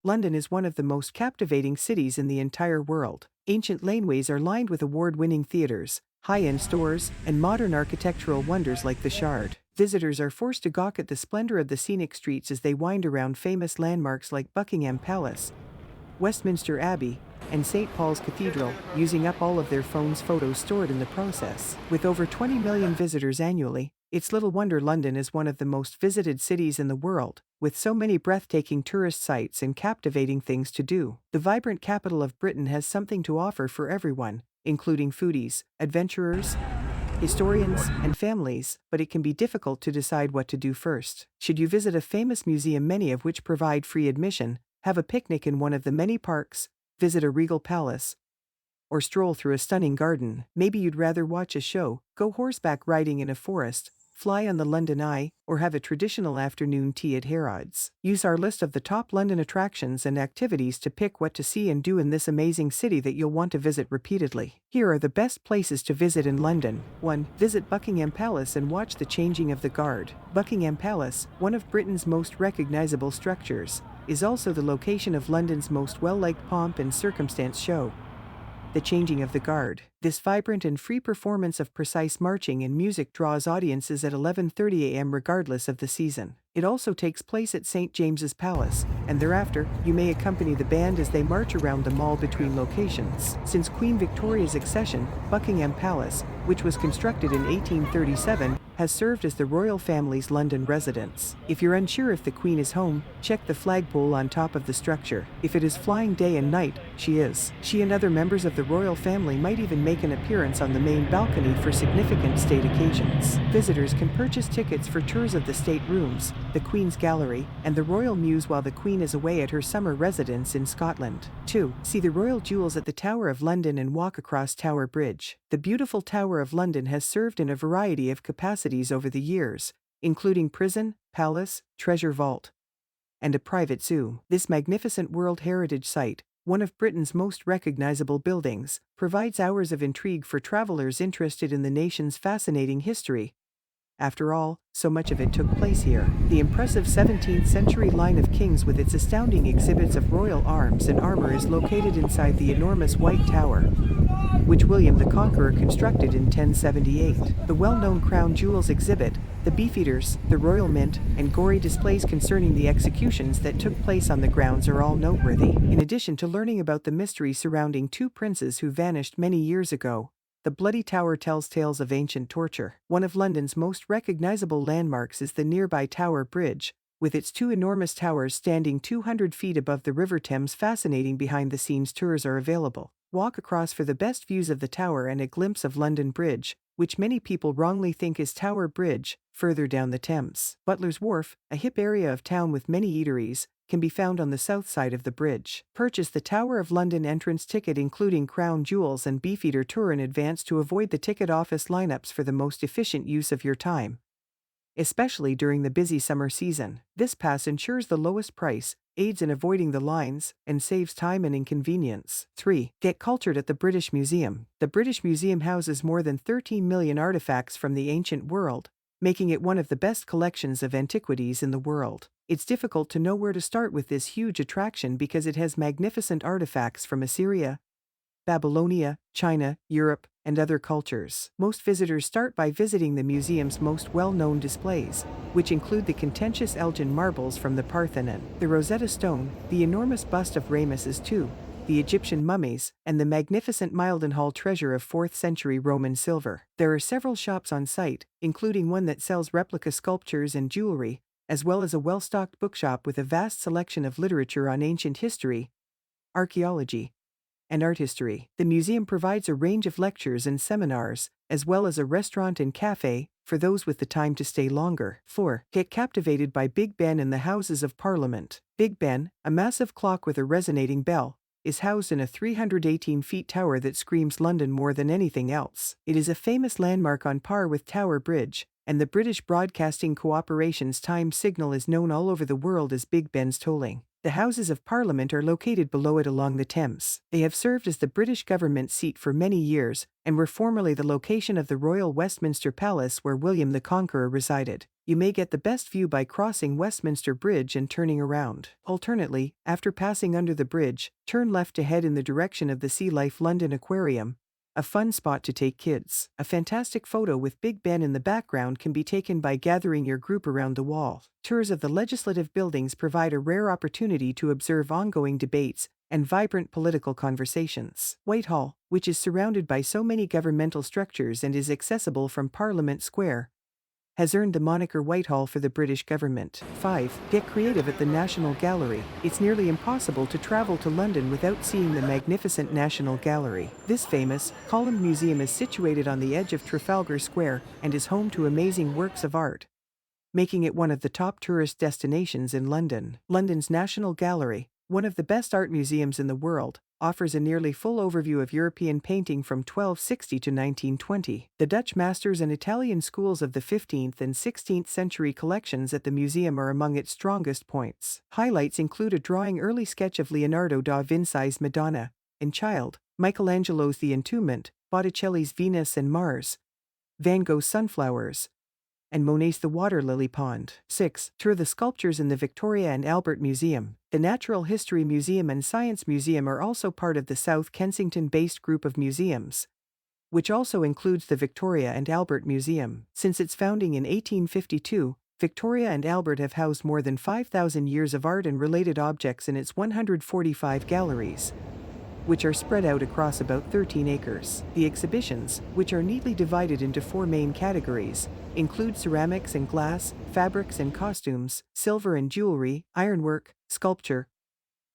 London is one of the most captivating cities in the entire world. Ancient laneways are lined with award-winning theaters, high-end stores, and modern architectural wonders like the Shard. Visitors are forced to gawk at the splendor of the scenic streets as they wind around famous landmarks like Buckingham Palace, Westminster Abbey, and St. Paul's Cathedral, using up all of their phone's photos stored in the process. With over 20 million visitors annually, it's little wonder London is one of the most visited cities in the world, with so many breathtaking tourist sites and captivating things to do. The vibrant capital of Britain has something to offer for everyone, including foodies, adventurers, historians, and families, but it can be difficult to decide what to do first. Should you visit a famous museum, many of which provide free admission, have a picnic in one of the many parks, visit a regal palace, or stroll through a stunning garden? Maybe you'd rather watch a show, go horseback riding in a forest, fly on the London Eye, or have a traditional afternoon tea at Harrods. Use our list of the top London attractions and activities to pick what to see and do in this amazing city that you'll want to visit repeatedly. Here are the best places to visit in London. 1. Visit Buckingham Palace and watch the changing of the guard. Buckingham Palace, one of Britain's most recognizable structures, is also the location of London's most well-liked pomp and circumstance show, the Changing of the Guard. This vibrant and free performance of precise marching and music draws audiences at 11:30 a.m. regardless of the season. It also takes place at St. James's Palace, and thereafter, you may accompany the band as they march around the mall between locations. Since Queen Victoria's accession, Buckingham Palace, which was constructed in 1837, has served as the royal family's London residence. If you're unsure if the Queen is home, check the flagpole on top of the structure. If it is flying day and night, she is. She and other members of the royal family might even make an appearance on the main balcony for significant state occasions. Visitors can purchase tickets for tours of the state rooms, the Queen's Gallery, and the Royal Mews while the Queen is away at her summer residence in Scotland. 2. See the royal jewels at the Tower of London and walk across Tower Bridge. The beautiful Tower of London has served in a variety of capacities over the years, including prison, palace, treasure vault, and a private zoo. This magnificent World Heritage Site, one of Britain's most recognizable buildings, provides hours of intrigue for travelers interested in the nation's fascinating history. After all, so much of it took place here. The impressive 17th century line of kings with its astounding exhibits of royal arms and armor is located inside the enormous White Tower, which William the Conqueror constructed in 1078. The well-known crown jewels exhibit, the beefeaters, the royal mint, and gory displays concerning the executions that took place on the grounds are all noteworthy. In addition to learning about the mystery surrounding two princes who vanished many years ago, the Bloody Tower tells tales of ancient torture. One of London's most recognizable landmarks is the nearby Tower Bridge, with its two enormous towers standing 200 feet above the River Thames. Fascinating behind-the-scenes tours are available. Walk across for the best views of the tower and a glimpse of London Bridge, which many people wrongly think is Tower Bridge, further down the Thames. Butler's Wharf, a hip area of town with many eateries, can be found on the south side of the bridge. Purchase the Tower of London entrance ticket including crown jewels and beefeater tour in advance to avoid the ticket office lineups for the most efficient use of your time, especially during the busy summer season. This pass ensures the lowest price, aids in avoiding the lines, and saves time and inconvenience. 3. Get cultured at the British Museum. The British Museum houses more than 13 million artifacts from the ancient world, making it one of the best collections of antiquities in the world. It's difficult to know where to start with this huge attraction because it has magnificent artifacts from Assyria, Babylonia, China, Europe, and other cultures. Most visitors start by visiting the museum's most well-known displays, which include the contentious Elgin marbles from the Parthenon, the Rosetta Stone, the enormous bust of Ramesses II, the Egyptian mummies, and the magnificent Mildenhall treasure of 4th century Roman silver. There are several shops on site, including one that sells replica sculptures and jewelry, as well as a well-stocked bookshop with a vast selection of literature on ancient history, archaeology, and art history. The museum provides a range of lectures and seminars, as well as a restaurant and cafe, for those with the time to stay longer. 4. Get captivated by Big Ben and the Houses of Parliament. Big Ben, a massive clock with a resonating bell, is housed in a 318-feet tower that screams London more than anything else. It is a famous landmark on par with Tower Bridge, and the British Broadcasting Corporation's time signal is known all over the world as Big Ben's tolling. The Houses of Parliament are located below it along the Thames. They have served as the British government seat for many years, and were formerly the location of the Royal Westminster Palace where William the Conqueror resided. You may get the best view by crossing Westminster Bridge and turning around. Alternately, after passing under the bridge, turn left to head in the direction of the Sea Life London Aquarium, a fun spot to take kids. A fantastic photo with Big Ben in the background can be taken by gathering your group around the wall. Tours of the legislative buildings provide a rare opportunity to observe ongoing debates and vibrant political conversations. Whitehall, which is surrounded by so many governmental structures and is accessible from Parliament Square, has earned the moniker Whitehall for the British government. 5. Get creative at the National Gallery. It's nearly impossible to travel to London without seeing the magnificent National Gallery. This famous, columned museum is situated on the edge of Trafalgar Square and is home to amazing works of art, making it one of the top tourist destinations in London. London's National Gallery, one of the best art museums in the world, offers a nearly full overview of European painting from 1260 to 1920. The Dutch masters and Italian schools of the 15th and 16th century collections at the museum are among its strongest points. Highlights include a drawing early sketch of Leonardo da Vinci's Madonna and Child, Michelangelo's The Entombment, Botticelli's Venus and Mars, Van Gogh's Sunflowers, and Monet's The Water Lily Pond. 6. Tour the sculptures in the Victoria and Albert Museum. The Natural History Museum and Science Museum are also part of the South Kensington-based group of museums, which also includes the Victoria and Albert Museum. Since its founding in 1852, Victoria and Albert have housed more than 5,000 years of art and related objects in its 145 galleries, which are spread out across about 13 acres. The exhibitions, which are neatly divided into 4 main categories, include ceramics and glass, fabrics and costumes, silver and jewelry, ironwork, sculpture,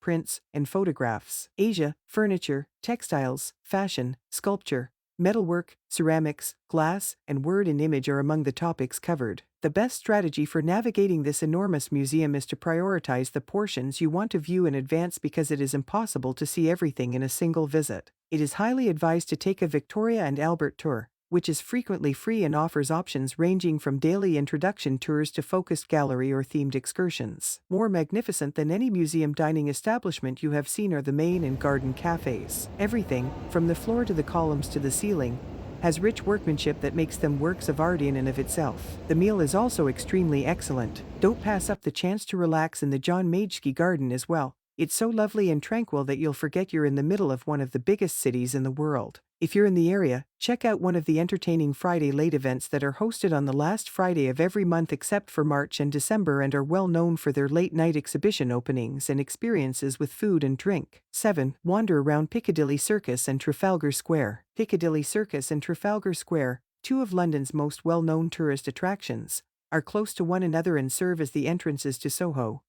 prints, and photographs. Asia, furniture, textiles, fashion, sculpture, metalwork, ceramics, glass, and word and image are among the topics covered. The best strategy for navigating this enormous museum is to prioritize the portions you want to view in advance because it is impossible to see everything in a single visit. It is highly advised to take a Victoria and Albert tour, which is frequently free and offers options ranging from daily introduction tours to focused gallery or themed excursions. More magnificent than any museum dining establishment you have seen are the main and garden cafes. Everything, from the floor to the columns to the ceiling, has rich workmanship that makes them works of art in and of itself. The meal is also extremely excellent. Don't pass up the chance to relax in the John Majski Garden as well. It's so lovely and tranquil that you'll forget you're in the middle of one of the biggest cities in the world. If you're in the area, check out one of the entertaining Friday late events that are hosted on the last Friday of every month except for March and December and are well known for their late-night exhibition openings and experiences with food and drink. 7. Wander around Piccadilly Circus and Trafalgar Square. Piccadilly Circus and Trafalgar Square, two of London's most well-known tourist attractions, are close to one another and serve as the entrances to Soho,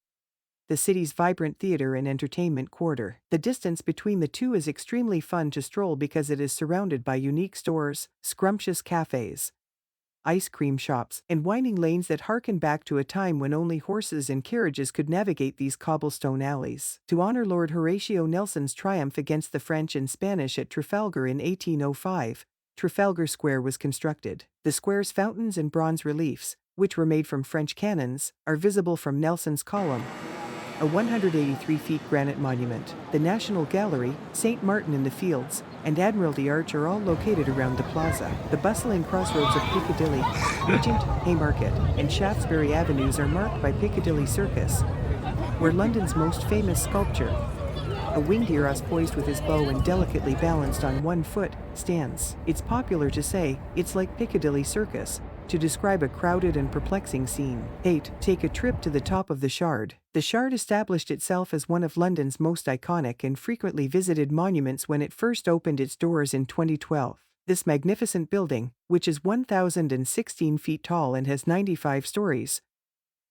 the city's vibrant theater and entertainment quarter. The distance between the two is extremely fun to stroll because it is surrounded by unique stores, scrumptious cafes, ice cream shops, and winding lanes that harken back to a time when only horses and carriages could navigate these cobblestone alleys. To honor Lord Horatio Nelson's triumph against the French and Spanish at Trafalgar in 1805, Trafalgar Square was constructed. The square's fountains and bronze reliefs, which were made from French cannons, are visible from Nelson's Column, a 183-feet granite monument. The National Gallery, St. Martin in the Fields, and Admiralty Arch are all located around the plaza. The bustling crossroads of Piccadilly, Regent, Haymarket, and Shaftesbury Avenues are marked by Piccadilly Circus, where London's most famous sculpture, a winged Eros poised with his bow and delicately balanced on one foot, stands. It's popular to say, "It's like Piccadilly Circus," to describe a crowded and perplexing scene. 8. Take a trip to the top of the Shard. The Shard established itself as one of London's most iconic and frequently visited monuments when it first opened its doors in 2012. This magnificent building, which is 1,016 feet tall and has 95 stories,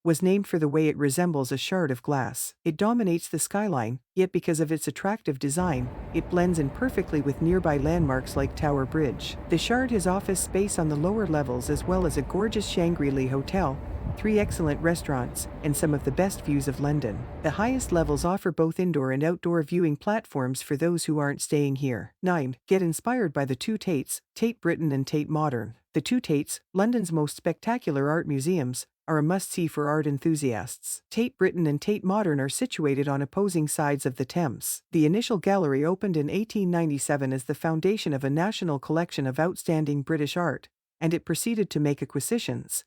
was named for the way it resembles a shard of glass. It dominates the skyline, yet because of its attractive design, it blends in perfectly with nearby landmarks like Tower Bridge. The Shard has office space on the lower levels as well as a gorgeous Shangri-La hotel, 3 excellent restaurants, and some of the best views of London. The highest levels offer both indoor and outdoor viewing platforms for those who aren't staying here. 9. Get inspired by the two Tates, Tate Britain and Tate Modern. The two Tates, London's most spectacular art museums, are a must-see for art enthusiasts. Tate Britain and Tate Modern are situated on opposing sides of the Thames. The initial gallery opened in 1897 as the foundation of a national collection of outstanding British art, and it proceeded to make acquisitions,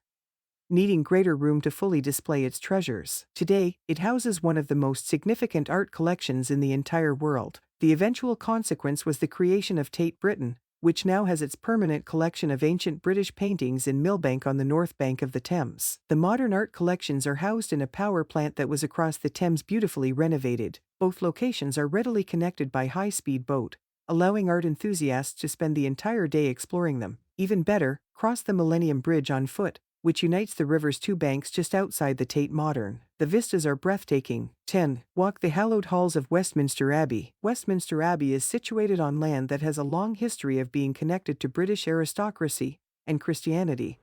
needing greater room to fully display its treasures. Today, it houses one of the most significant art collections in the entire world. The eventual consequence was the creation of Tate Britain, which now has its permanent collection of ancient British paintings in Millbank on the north bank of the Thames. The modern art collections are housed in a power plant that was across the Thames, beautifully renovated. Both locations are readily connected by high-speed boat, allowing art enthusiasts to spend the entire day exploring them. Even better, cross the Millennium Bridge on foot, which unites the river's two banks just outside the Tate Modern. The vistas are breathtaking. 10. Walk the hallowed halls of Westminster Abbey. Westminster Abbey is situated on land that has a long history of being connected to British aristocracy and Christianity,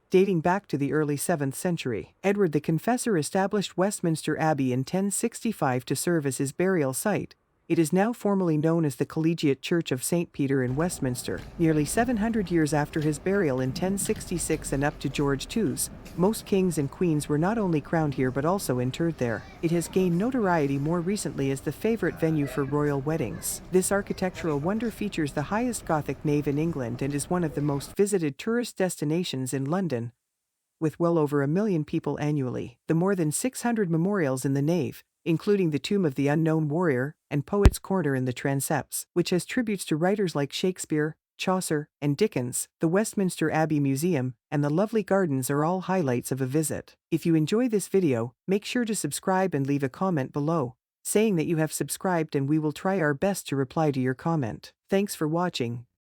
dating back to the early 7th century. Edward the Confessor established Westminster Abbey in 1065 to serve as his burial site. It is now formally known as the Collegiate Church of St. Peter in Westminster. Nearly 700 years after his burial in 1066 and up to George II's, most kings and queens were not only crowned here but also interred there. It has gained notoriety more recently as the favorite venue for royal weddings. This architectural wonder features the highest Gothic nave in England and is one of the most visited tourist destinations in London, with well over 1 million people annually. The more than 600 memorials in the nave, including the Tomb of the Unknown Warrior and Poets' Corner in the transepts, which has tributes to writers like Shakespeare, Chaucer, and Dickens. The Westminster Abbey Museum and the lovely gardens are all highlights of a visit. If you enjoy this video, make sure to subscribe and leave a comment below, saying that you have subscribed, and we will try our best to reply to your comment. Thanks for watching.